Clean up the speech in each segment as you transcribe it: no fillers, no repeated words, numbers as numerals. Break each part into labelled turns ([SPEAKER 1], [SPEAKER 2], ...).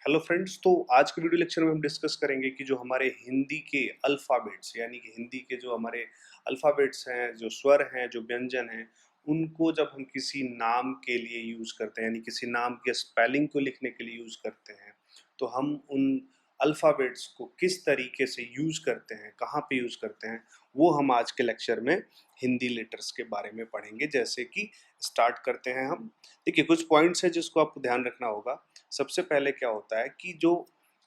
[SPEAKER 1] Hello friends, तो आज के वीडियो लेक्चर में हम डिस्कस करेंगे कि जो हमारे हिंदी के अल्फ़ाबेट्स यानी कि हिंदी के जो हमारे अल्फ़ाबेट्स हैं, जो स्वर हैं, जो व्यंजन हैं, उनको जब हम किसी नाम के लिए यूज़ करते हैं यानी किसी नाम के स्पेलिंग को लिखने के लिए यूज़ करते हैं, तो हम उन अल्फ़ाबेट्स को किस तरीके से यूज़ करते हैं, कहाँ पे यूज़ करते हैं, वो हम आज के लेक्चर में हिंदी लेटर्स के बारे में पढ़ेंगे। जैसे कि स्टार्ट करते हैं हम। देखिए, कुछ पॉइंट्स हैं जिसको आपको ध्यान रखना होगा। सबसे पहले क्या होता है कि जो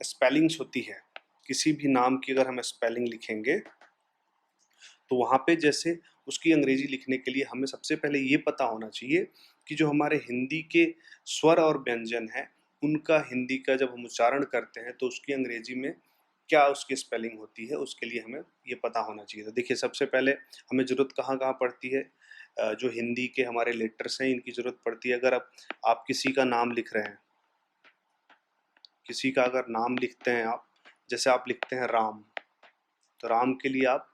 [SPEAKER 1] स्पेलिंग्स होती है, किसी भी नाम की अगर हम स्पेलिंग लिखेंगे तो वहाँ पे जैसे उसकी अंग्रेजी लिखने के लिए हमें सबसे पहले ये पता होना चाहिए कि जो हमारे हिंदी के स्वर और व्यंजन हैं, उनका हिंदी का जब हम उच्चारण करते हैं तो उसकी अंग्रेजी में क्या उसकी स्पेलिंग होती है, उसके लिए हमें ये पता होना चाहिए। तो देखिए, सबसे पहले हमें ज़रूरत कहाँ-कहाँ पड़ती है, जो हिंदी के हमारे लेटर्स हैं इनकी ज़रूरत पड़ती है। अगर आप किसी का नाम लिख रहे हैं, किसी का अगर नाम लिखते हैं आप, जैसे आप लिखते हैं राम, तो राम के लिए आप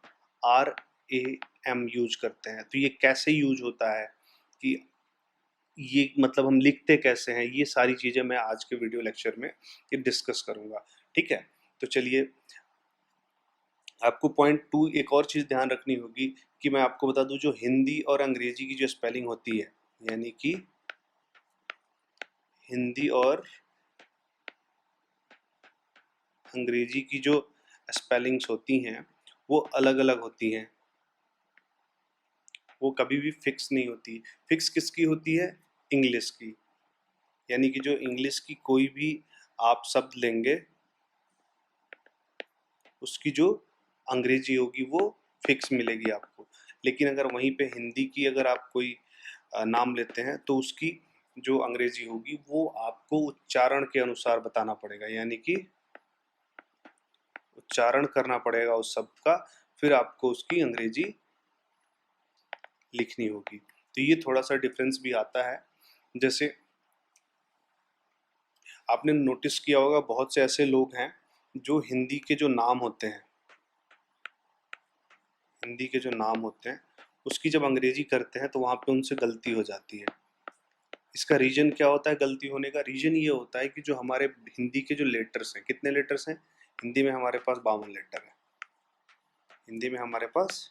[SPEAKER 1] RAM यूज करते हैं। तो ये कैसे यूज होता है कि ये मतलब हम लिखते कैसे हैं, ये सारी चीज़ें मैं आज के वीडियो लेक्चर में ये डिस्कस करूँगा। ठीक है? तो चलिए, आपको पॉइंट 2 एक और चीज़ ध्यान रखनी होगी कि मैं आपको बता दूँ, जो हिंदी और अंग्रेजी की जो स्पेलिंग होती है, यानी कि हिंदी और अंग्रेजी की जो स्पेलिंग्स होती हैं, वो अलग-अलग होती हैं। वो कभी भी फिक्स नहीं होती। फिक्स किसकी होती है? इंग्लिश की। यानी कि जो इंग्लिश की कोई भी आप शब्द लेंगे, उसकी जो अंग्रेजी होगी वो फिक्स मिलेगी आपको। लेकिन अगर वहीं पे हिंदी की अगर आप कोई नाम लेते हैं तो उसकी जो अंग्रेजी होगी वो आपको उच्चारण के अनुसार बताना पड़ेगा, यानी कि उच्चारण करना पड़ेगा उस शब्द का, फिर आपको उसकी अंग्रेजी लिखनी होगी। तो ये थोड़ा-सा डिफरेंस भी आता है। जैसे आपने नोटिस किया होगा, बहुत से ऐसे लोग हैं जो हिंदी के जो नाम होते हैं, हिंदी के जो नाम होते हैं, उसकी जब अंग्रेजी करते हैं तो वहाँ पे उनसे गलती हो जाती है। इसका रीज़न क्या होता है गलती होने का? रीज़न ये होता है कि जो हमारे हिंदी के जो लेटर्स हैं, कितने लेटर्स हैं? हिंदी में हमारे पास 52 लेटर हैं। हिंदी में हमारे पास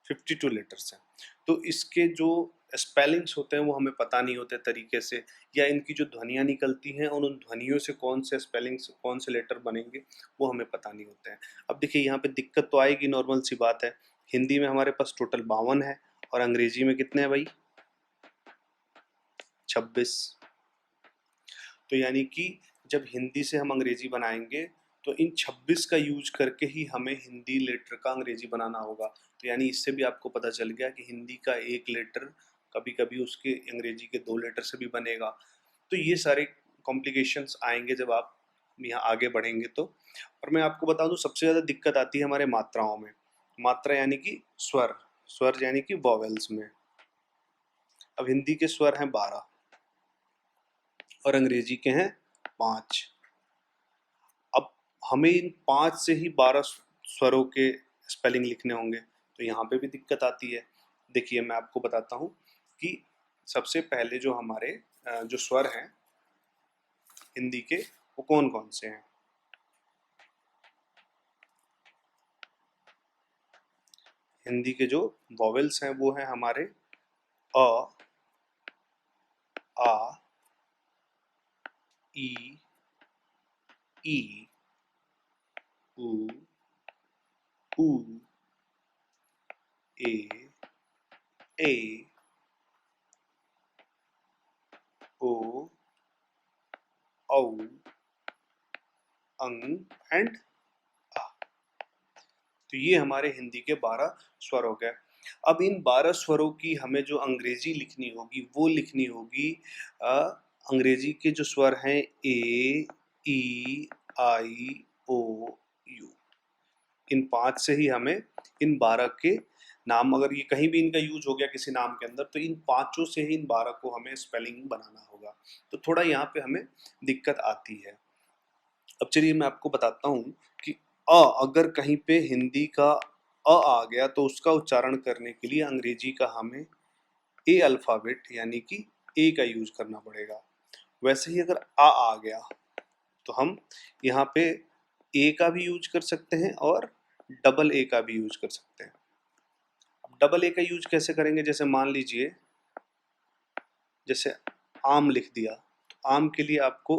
[SPEAKER 1] 52 लेटर्स हैं। तो इसके जो स्पेलिंग्स होते हैं वो हमें पता नहीं होते तरीके से, या इनकी जो ध्वनियाँ निकलती हैं उन ध्वनियों से कौन से स्पेलिंग्स, कौन से लेटर बनेंगे, वो हमें पता नहीं होते हैं। अब देखिए, यहाँ पे दिक्कत तो आएगी, नॉर्मल सी बात है। हिंदी में हमारे पास टोटल 52 है और अंग्रेजी में कितने हैं भाई? 26। तो यानी कि जब हिंदी से हम अंग्रेजी बनाएंगे तो इन 26 का यूज करके ही हमें हिंदी लेटर का अंग्रेजी बनाना होगा। तो यानी इससे भी आपको पता चल गया कि हिंदी का एक लेटर कभी कभी उसके अंग्रेजी के 2 लेटर से भी बनेगा। तो ये सारे कॉम्प्लिकेशंस आएंगे जब आप यहाँ आगे बढ़ेंगे तो। और मैं आपको बता दूं, सबसे ज़्यादा दिक्कत आती है हमारे मात्राओं में। मात्रा यानी कि स्वर, स्वर यानी कि वॉवेल्स में। अब हिंदी के स्वर हैं 12 और अंग्रेजी के हैं 5। अब हमें इन 5 से ही 12 स्वरों के स्पेलिंग लिखने होंगे, तो यहाँ पे भी दिक्कत आती है। देखिए, मैं आपको बताता हूँ कि सबसे पहले जो हमारे जो स्वर हैं हिंदी के, वो कौन-कौन से हैं। हिंदी के जो वॉवेल्स हैं वो हैं हमारे अ, आ, ई, ई, उ, ऊ, ए, ओ, औ, अंग एंड आ। तो ये हमारे हिंदी के 12 स्वर हो गए। अब इन 12 स्वरों की हमें जो अंग्रेजी लिखनी होगी वो लिखनी होगी। अंग्रेजी के जो स्वर हैं ए, ई, आई, ओ, यू, इन 5 से ही हमें इन 12 के नाम, अगर ये कहीं भी इनका यूज हो गया किसी नाम के अंदर, तो इन पांचों से ही इन 12 को हमें स्पेलिंग बनाना होगा। तो थोड़ा यहाँ पे हमें दिक्कत आती है। अब चलिए, मैं आपको बताता हूँ कि अगर कहीं पे हिंदी का आ गया तो उसका उच्चारण करने के लिए अंग्रेजी का हमें ए अल्फ़ाबेट यानी कि ए का यूज करना पड़ेगा। वैसे ही अगर आ गया तो हम यहाँ पे ए का भी यूज कर सकते हैं और डबल ए का भी यूज कर सकते हैं। अब डबल ए का यूज कैसे करेंगे, जैसे मान लीजिए जैसे आम लिख दिया, तो आम के लिए आपको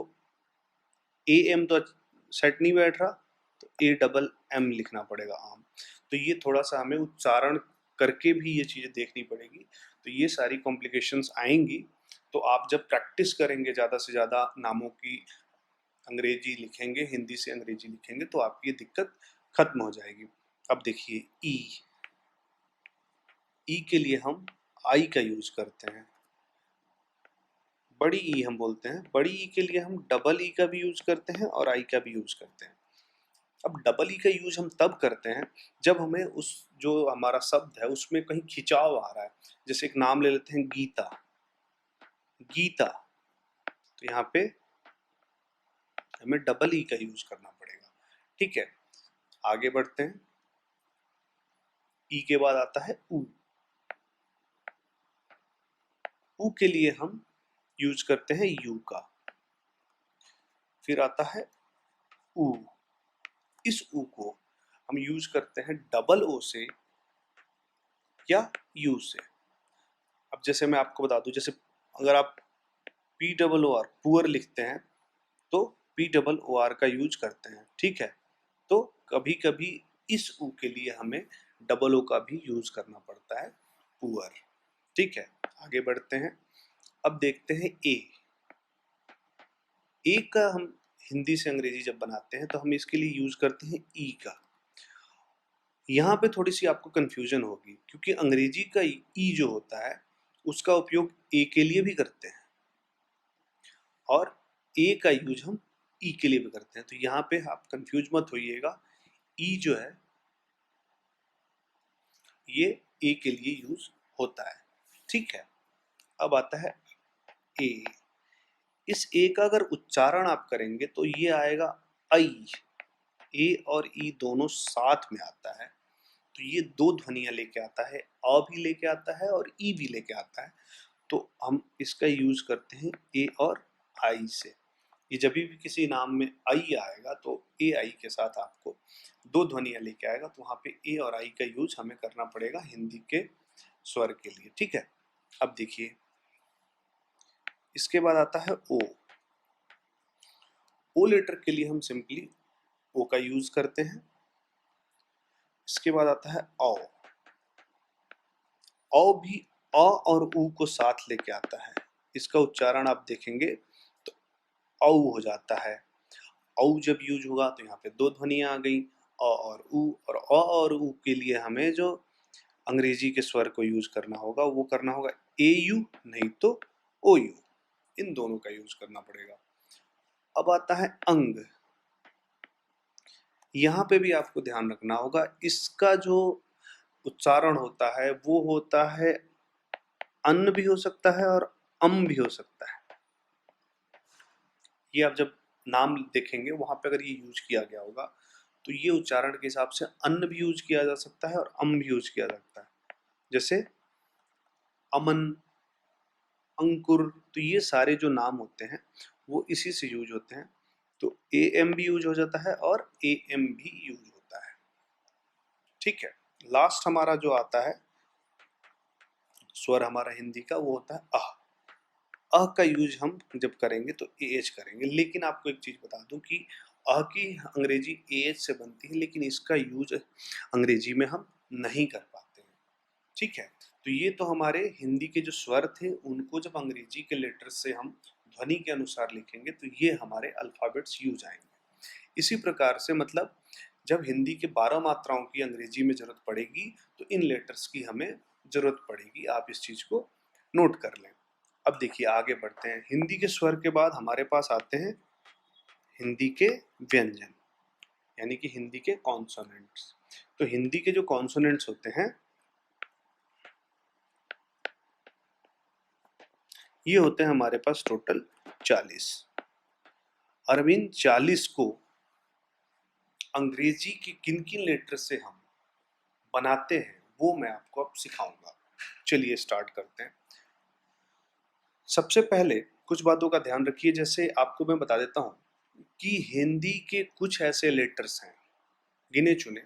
[SPEAKER 1] ए एम तो सेट नहीं बैठ रहा, तो ए डबल एम लिखना पड़ेगा आम। तो ये थोड़ा सा हमें उच्चारण करके भी ये चीज़ें देखनी पड़ेगी, तो ये सारी कॉम्प्लिकेशंस आएंगी। तो आप जब प्रैक्टिस करेंगे ज़्यादा से ज़्यादा नामों की, अंग्रेजी लिखेंगे, हिंदी से अंग्रेजी लिखेंगे, तो आपकी ये दिक्कत खत्म हो जाएगी। अब देखिए ई के लिए हम आई का यूज करते हैं, बड़ी ई हम बोलते हैं। बड़ी ई के लिए हम डबल ई का भी यूज करते हैं और आई का भी यूज करते हैं। अब डबल ई का यूज हम तब करते हैं जब हमें उस जो हमारा शब्द है उसमें कहीं खिंचाव आ रहा है। जैसे एक नाम ले लेते हैं गीता, गीता, तो यहाँ पे हमें डबल ई का यूज करना पड़ेगा। ठीक है, आगे बढ़ते हैं। ई के बाद आता है ऊ। ऊ के लिए हम यूज करते हैं यू का। फिर आता है ऊ। इस ऊ को हम यूज करते हैं डबल ओ से या यू से। अब जैसे मैं आपको बता दूं, जैसे अगर आप P double O R poor लिखते हैं तो पी डबल ओ आर का यूज करते हैं। ठीक है, तो कभी कभी इस ऊ के लिए हमें डबल ओ का भी यूज करना पड़ता है, पुअर। ठीक है, आगे बढ़ते हैं। अब देखते हैं ए का हम हिंदी से अंग्रेजी जब बनाते हैं तो हम इसके लिए यूज करते हैं ई का। यहाँ पे थोड़ी सी आपको कंफ्यूजन होगी, क्योंकि अंग्रेजी का ई जो होता है उसका उपयोग ए के लिए भी करते हैं और ए का यूज हम ई के लिए भी करते हैं। तो यहाँ पे आप कंफ्यूज मत होइएगा, ई जो है ये ए के लिए यूज होता है। ठीक है, अब आता है ए। इस ए का अगर उच्चारण आप करेंगे तो ये आएगा आई। ए और ई दोनों साथ में आता है, तो ये दो ध्वनियां लेके आता है, अ भी लेके आता है और ई भी लेके आता है। तो हम इसका यूज करते हैं ए और आई से। ये जब भी किसी नाम में आई आएगा तो ए आई के साथ आपको दो ध्वनियां लेके आएगा, तो वहां पे ए और आई का यूज हमें करना पड़ेगा हिंदी के स्वर के लिए। ठीक है, अब देखिए इसके बाद आता है ओ। ओ लेटर के लिए हम सिंपली ओ का यूज करते हैं। इसके बाद आता है औ। औ भी अ और उ को साथ लेके आता है। इसका उच्चारण आप देखेंगे तो औ हो जाता है। औ जब यूज होगा तो यहाँ पे दो ध्वनियां आ गई, अ और उ। और अ और उ के लिए हमें जो अंग्रेजी के स्वर को यूज करना होगा वो करना होगा ए यू, नहीं तो ओ यू। इन दोनों का यूज करना पड़ेगा। अब आता है अंग। यहाँ पे भी आपको ध्यान रखना होगा, इसका जो उच्चारण होता है वो होता है अन्न भी हो सकता है और अम भी हो सकता है। ये आप जब नाम देखेंगे वहां पे अगर ये यूज किया गया होगा तो ये उच्चारण के हिसाब से अन्न भी यूज किया जा सकता है और अम भी यूज किया जा सकता है। जैसे अमन, अंकुर, तो ये सारे जो नाम होते हैं वो इसी से यूज होते हैं। तो ए एम भी यूज हो जाता है और ए एम भी यूज होता है। ठीक है, लास्ट हमारा जो आता है स्वर हमारा हिंदी का वो होता है अह। अह का यूज हम जब करेंगे तो ए एच करेंगे, लेकिन आपको एक चीज बता दूं कि अह की अंग्रेजी ए एच से बनती है, लेकिन इसका यूज अंग्रेजी में हम नहीं कर पाते हैं। ठीक है, तो ये तो हमारे हिंदी के जो स्वर थे उनको जब अंग्रेजी के लेटर से हम ध्वनि के अनुसार लिखेंगे तो ये हमारे अल्फाबेट्स यूज आएंगे। इसी प्रकार से मतलब जब हिंदी के 12 मात्राओं की अंग्रेजी में जरूरत पड़ेगी तो इन लेटर्स की हमें जरूरत पड़ेगी। आप इस चीज को नोट कर लें। अब देखिए आगे बढ़ते हैं। हिंदी के स्वर के बाद हमारे पास आते हैं हिंदी के व्यंजन, यानी कि हिंदी के कॉन्सोनेंट्स। तो हिंदी के जो कॉन्सोनेंट्स होते हैं ये होते हैं हमारे पास टोटल 40। और अब इन 40 को अंग्रेजी के किन किन लेटर से हम बनाते हैं वो मैं आपको अब सिखाऊंगा। चलिए स्टार्ट करते हैं। सबसे पहले कुछ बातों का ध्यान रखिए, जैसे आपको मैं बता देता हूं कि हिंदी के कुछ ऐसे लेटर्स हैं, गिने चुने,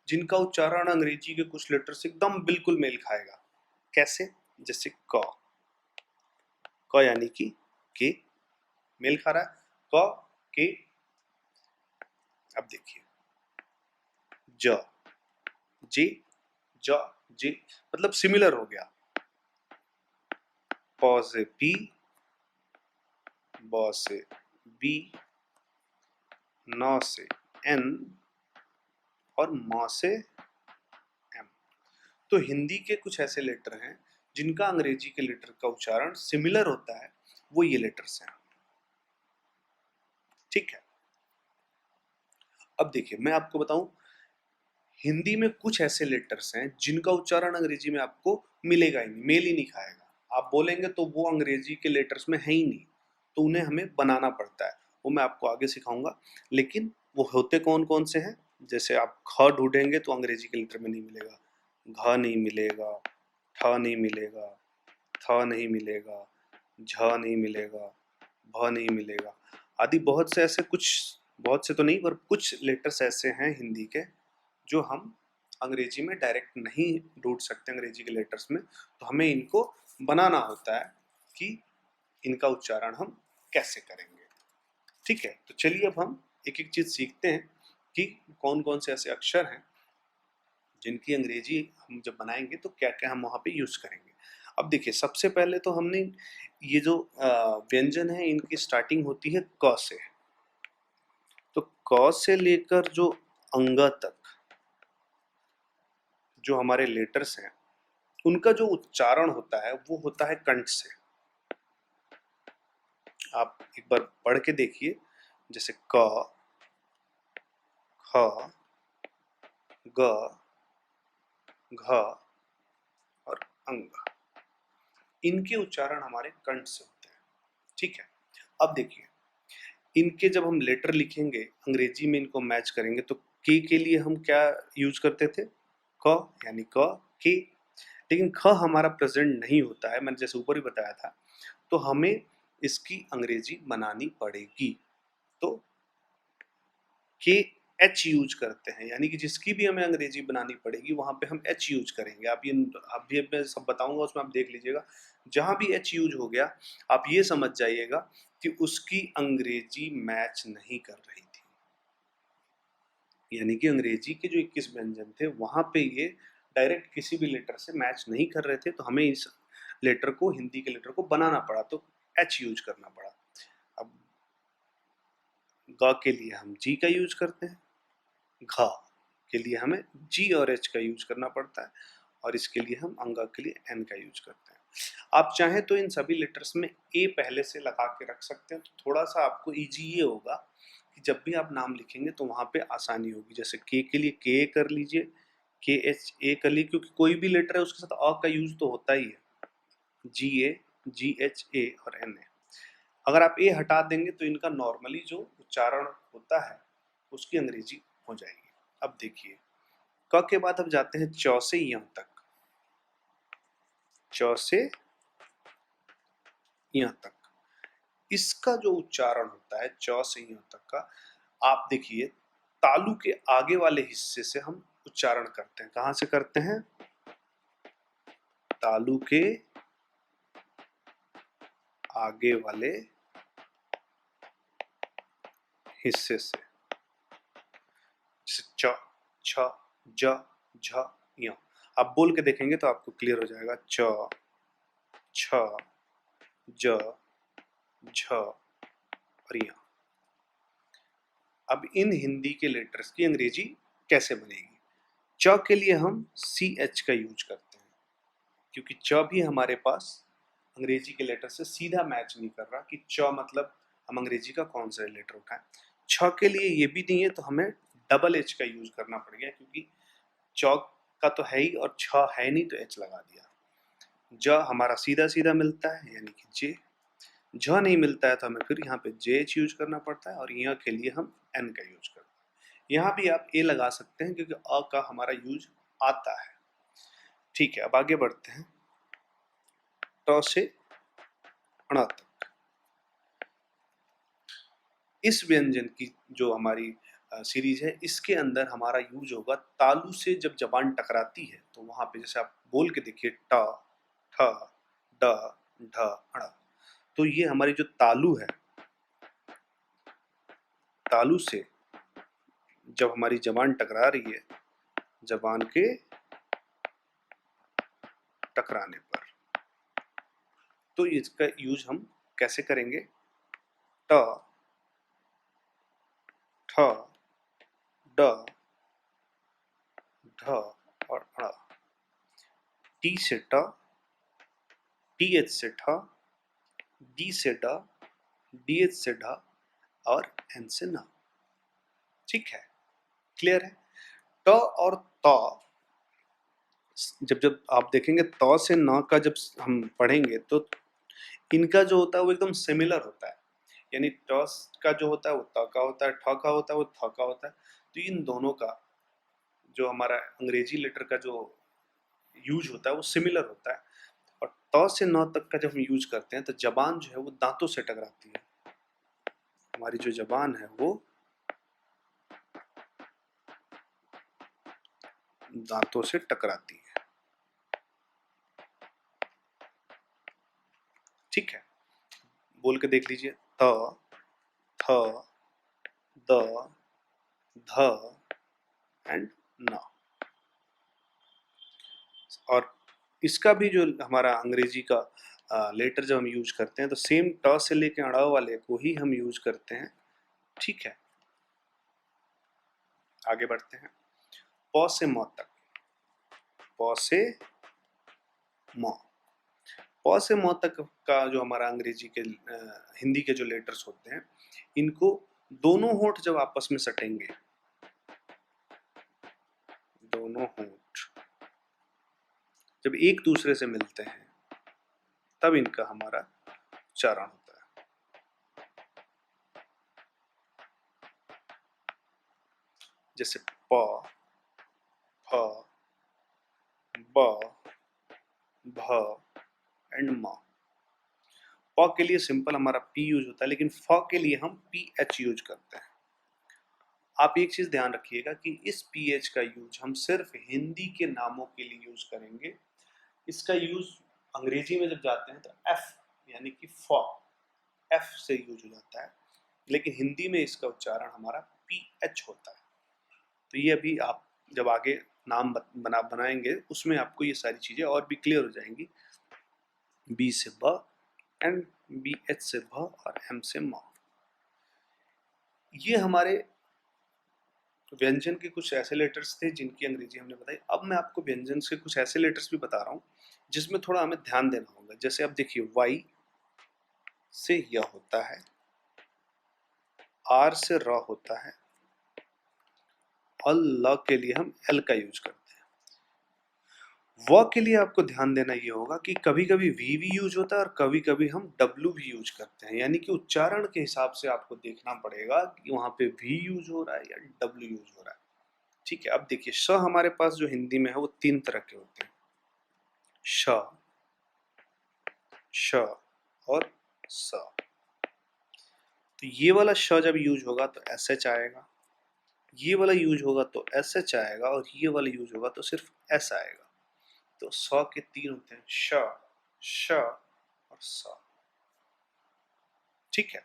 [SPEAKER 1] जिनका उच्चारण अंग्रेजी के कुछ लेटर से एकदम बिल्कुल मेल खाएगा। कैसे? जैसे क। क यानी कि के, मेल खा रहा है। क, के। अब देखिए ज, जे, ज, जे, मतलब सिमिलर हो गया। प से पी, ब से बी, न से एन और म से एम। तो हिंदी के कुछ ऐसे लेटर हैं जिनका अंग्रेजी के लेटर का उच्चारण सिमिलर होता है, वो ये लेटर्स हैं। ठीक है। अब देखिए मैं आपको बताऊं, हिंदी में कुछ ऐसे लेटर्स हैं जिनका उच्चारण अंग्रेजी में आपको मिलेगा ही नहीं, मेल ही नहीं खाएगा। आप बोलेंगे तो वो अंग्रेजी के लेटर्स में है ही नहीं, तो उन्हें हमें बनाना पड़ता है। वो मैं आपको आगे सिखाऊंगा। लेकिन वो होते कौन कौन से हैं? जैसे आप ख ढूंढेंगे तो अंग्रेजी के लेटर में नहीं मिलेगा, घ नहीं मिलेगा, ठ नहीं मिलेगा, थ नहीं मिलेगा, झ नहीं मिलेगा, भ नहीं मिलेगा, आदि बहुत से ऐसे कुछ, बहुत से तो नहीं पर कुछ लेटर्स ऐसे हैं हिंदी के जो हम अंग्रेजी में डायरेक्ट नहीं ढूंढ सकते अंग्रेजी के लेटर्स में, तो हमें इनको बनाना होता है कि इनका उच्चारण हम कैसे करेंगे। ठीक है, तो चलिए अब हम एक एक चीज सीखते हैं कि कौन कौन से ऐसे अक्षर हैं जिनकी अंग्रेजी हम जब बनाएंगे तो क्या क्या हम वहाँ पे यूज करेंगे। अब देखिए सबसे पहले तो हमने ये जो व्यंजन है इनकी स्टार्टिंग होती है क से। तो क से लेकर जो अंग तक जो हमारे लेटर्स हैं उनका जो उच्चारण होता है वो होता है कंठ से। आप एक बार पढ़ के देखिए, जैसे क, ख, ग, घ और अंग, इनके उच्चारण हमारे कंठ से होते हैं। ठीक है। अब देखिए इनके जब हम लेटर लिखेंगे अंग्रेजी में इनको मैच करेंगे तो के लिए हम क्या यूज करते थे? क यानी क, के। लेकिन ख हमारा प्रेजेंट नहीं होता है, मैंने जैसे ऊपर ही बताया था, तो हमें इसकी अंग्रेजी बनानी पड़ेगी। तो के एच यूज करते हैं, यानी कि जिसकी भी हमें अंग्रेजी बनानी पड़ेगी वहां पे हम एच यूज करेंगे। आप ये अभी मैं सब बताऊंगा उसमें आप देख लीजिएगा, जहां भी एच यूज हो गया आप ये समझ जाइएगा कि उसकी अंग्रेजी मैच नहीं कर रही थी। यानी कि अंग्रेजी के जो 21 व्यंजन थे वहां पे ये डायरेक्ट किसी भी लेटर से मैच नहीं कर रहे थे, तो हमें इस लेटर को, हिंदी के लेटर को बनाना पड़ा, तो एच यूज करना पड़ा। अब ग के लिए हम जी का यूज करते हैं, घ के लिए हमें जी और एच का यूज करना पड़ता है, और इसके लिए हम अंग के लिए एन का यूज करते हैं। आप चाहें तो इन सभी लेटर्स में ए पहले से लगा के रख सकते हैं, तो थोड़ा सा आपको इजी ये होगा कि जब भी आप नाम लिखेंगे तो वहां पे आसानी होगी। जैसे के लिए के कर लीजिए, के एच ए कर लीजिए, क्योंकि कोई भी लेटर है उसके साथ अ का यूज तो होता ही है। जी ए, जी एच ए और एन ए। अगर आप ए हटा देंगे तो इनका नॉर्मली जो उच्चारण होता है उसकी अंग्रेजी हो जाएगी। अब देखिए क के बाद अब जाते हैं च से य तक। च से य तक इसका जो उच्चारण होता है च से य तक का, आप देखिए तालु के आगे वाले हिस्से से हम उच्चारण करते हैं। कहां से करते हैं? तालु के आगे वाले हिस्से से। च, छ, ज, झ, य। आप बोल के देखेंगे तो आपको क्लियर हो जाएगा। च, छ, ज, झ और य। अब इन हिंदी के लेटर्स की अंग्रेजी कैसे बनेगी? च के लिए हम सी एच का यूज करते हैं, क्योंकि च भी हमारे पास अंग्रेजी के लेटर से सीधा मैच नहीं कर रहा कि च मतलब हम अंग्रेजी का कौन सा लेटर उठाएं। छ के लिए ये भी नहीं है तो हमें डबल एच का यूज करना पड़ गया, क्योंकि च का तो है ही और छ है नहीं तो एच लगा दिया। ज हमारा सीधा सीधा मिलता है यानी कि जे। झ नहीं मिलता है तो हमें फिर यहाँ पे जे एच यूज करना पड़ता है, और य के लिए हम एन का यूज करते हैं। यहाँ भी आप ए लगा सकते हैं क्योंकि अ का हमारा यूज आता है। ठीक है, अब आगे बढ़ते हैं ट से ण तक। इस व्यंजन की जो हमारी सीरीज है, इसके अंदर हमारा यूज होगा तालु से। जब जबान टकराती है तो वहां पे जैसे आप बोल के देखिए ट, ठ, ड, ढ, ण, तो ये हमारी जो तालु है, तालु से जब हमारी जबान टकरा रही है, जबान के टकराने पर, तो इसका यूज हम कैसे करेंगे? ट, ठ, ड, ढ और ण। टी से ट, टी एच से ठ, डी से ड, डी एच से ढ और एन से न। ठीक है, क्लियर है? ट और त, जब जब आप देखेंगे त से न का जब हम पढ़ेंगे तो इनका जो होता है वो एकदम सिमिलर होता है। यानी ट का जो होता है वो त का होता है, ठ का होता है वो थ का होता है। तो इन दोनों का जो हमारा अंग्रेजी लेटर का जो यूज होता है वो सिमिलर होता है। और त से न तक का जब हम यूज करते हैं तो जबान जो है वो दांतों से टकराती है। हमारी जो जबान है वो दांतों से टकराती है। ठीक है, बोल के देख लीजिए। त, थ, द, ध एंड न। और इसका भी जो हमारा अंग्रेजी का लेटर जब हम यूज करते हैं तो सेम ट से लेके अड़ वाले को ही हम यूज करते हैं। ठीक है, आगे बढ़ते हैं। प से म तक, प से म, प से म तक का जो हमारा अंग्रेजी के हिंदी के जो लेटर्स होते हैं, इनको दोनों होंठ जब आपस में सटेंगे, दोनों होंठ जब एक दूसरे से मिलते हैं तब इनका हमारा उच्चारण होता है। जैसे प, फ, ब, भ एंड म। प के लिए सिंपल हमारा पी यूज होता है, लेकिन फ के लिए हम पी एच यूज करते हैं। आप एक चीज ध्यान रखिएगा कि इस पी एच का यूज हम सिर्फ हिंदी के नामों के लिए यूज करेंगे। इसका यूज अंग्रेजी में जब जाते हैं तो एफ यानी कि फ, एफ से यूज हो जाता है, लेकिन हिंदी में इसका उच्चारण हमारा पी एच होता है। तो ये अभी आप जब आगे नाम बनाएंगे उसमें आपको ये सारी चीजें और भी क्लियर हो जाएंगी। बी से ब एंड बी एच से भ और एम से म। ये हमारे व्यंजन के कुछ ऐसे लेटर्स थे जिनकी अंग्रेजी हमने बताई। अब मैं आपको व्यंजन से कुछ ऐसे लेटर्स भी बता रहा हूँ जिसमें थोड़ा हमें ध्यान देना होगा। जैसे आप देखिए, वाई से य होता है, आर से र होता है और ल के लिए हम एल का यूज करते हैं। व के लिए आपको ध्यान देना ये होगा कि कभी कभी वी भी यूज होता है और कभी कभी हम डब्ल्यू भी यूज करते हैं। यानी कि उच्चारण के हिसाब से आपको देखना पड़ेगा कि वहां पे वी यूज हो रहा है या डब्ल्यू यूज हो रहा है। ठीक है, अब देखिए श हमारे पास जो हिंदी में है वो 3 तरह के होते हैं, श, श और स। तो ये वाला श जब यूज होगा तो एस एच आएगा, ये वाला यूज होगा तो एस एच आएगा और ये वाला यूज होगा तो सिर्फ एस आएगा। तो स के 3 होते हैं, श, श और स। ठीक है,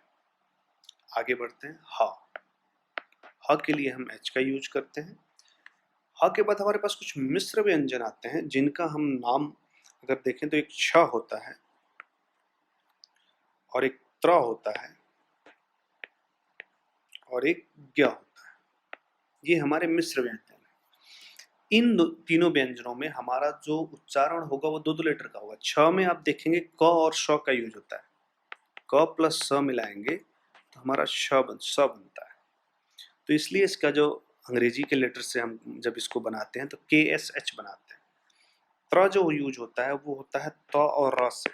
[SPEAKER 1] आगे बढ़ते हैं। ह, ह के लिए हम एच का यूज करते हैं। ह के बाद हमारे पास कुछ मिश्र व्यंजन आते हैं जिनका हम नाम अगर देखें तो एक छ होता है और एक त्र होता है और एक ज्ञ होता है। ये हमारे मिश्र व्यंजन हैं। इन तीनों व्यंजनों में हमारा जो उच्चारण होगा वो दो दो लेटर का होगा। छ में आप देखेंगे क और श का यूज होता है, क प्लस स मिलाएंगे तो हमारा स बनता है। तो इसलिए इसका जो अंग्रेजी के लेटर से हम जब इसको बनाते हैं तो के एस एच बनाते हैं। त्र जो यूज होता है वो होता है त और र से,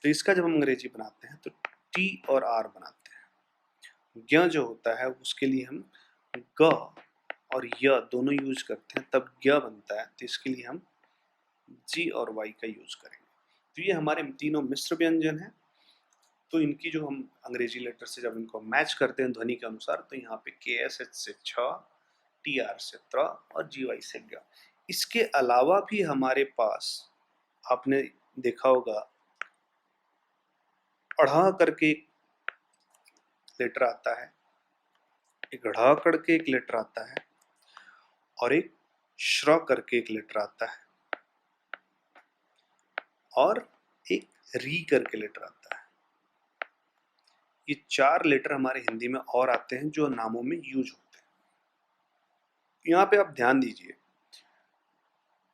[SPEAKER 1] तो इसका जब हम अंग्रेजी बनाते हैं तो टी और आर बनाते हैं। ज्ञ जो होता है उसके लिए हम ग और य दोनों यूज करते हैं, तब ज्ञ बनता है, तो इसके लिए हम जी और वाई का यूज करेंगे। तो ये हमारे तीनों मिश्र व्यंजन हैं। तो इनकी जो हम अंग्रेजी लेटर से जब इनको मैच करते हैं ध्वनि के अनुसार, तो यहाँ पे KSH से छ, TR से त्र और GY से ग। इसके अलावा भी हमारे पास आपने देखा होगा अढ़ा करके एक लेटर आता है, एक ढ़ करके एक लेटर आता है और एक श्र करके एक लेटर आता है और एक री करके लेटर आता है। ये 4 लेटर हमारे हिंदी में और आते हैं जो नामों में यूज होते हैं। यहाँ पे आप ध्यान दीजिए,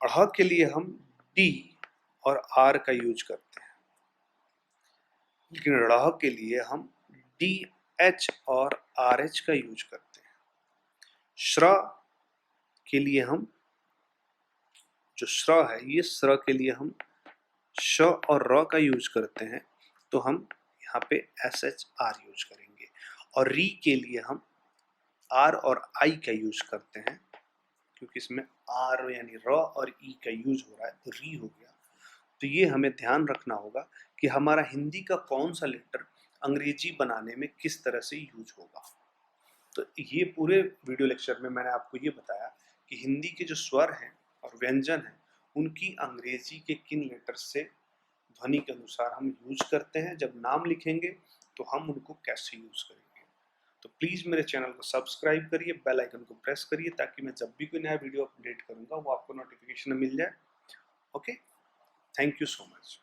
[SPEAKER 1] अढ़ के लिए हम डी और आर का यूज करते हैं, लेकिन ढ़ के लिए हम DH और RH का यूज करते हैं। श्र के लिए हम जो श्र है, ये श्र के लिए हम श और र का यूज करते हैं, तो हम यहाँ पे SHR यूज करेंगे। और री के लिए हम R और I का यूज करते हैं, क्योंकि इसमें R यानी र और ई का यूज हो रहा है, तो री हो गया। तो ये हमें ध्यान रखना होगा कि हमारा हिंदी का कौन सा लेटर अंग्रेजी बनाने में किस तरह से यूज होगा। तो ये पूरे वीडियो लेक्चर में मैंने आपको ये बताया कि हिंदी के जो स्वर हैं और व्यंजन हैं, उनकी अंग्रेजी के किन लेटर से ध्वनि के अनुसार हम यूज करते हैं। जब नाम लिखेंगे तो हम उनको कैसे यूज करेंगे। तो प्लीज़ मेरे चैनल को सब्सक्राइब करिए, बेल आइकन को प्रेस करिए, ताकि मैं जब भी कोई नया वीडियो अपडेट करूंगा वो आपको नोटिफिकेशन में मिल जाए। Okay, thank you so much.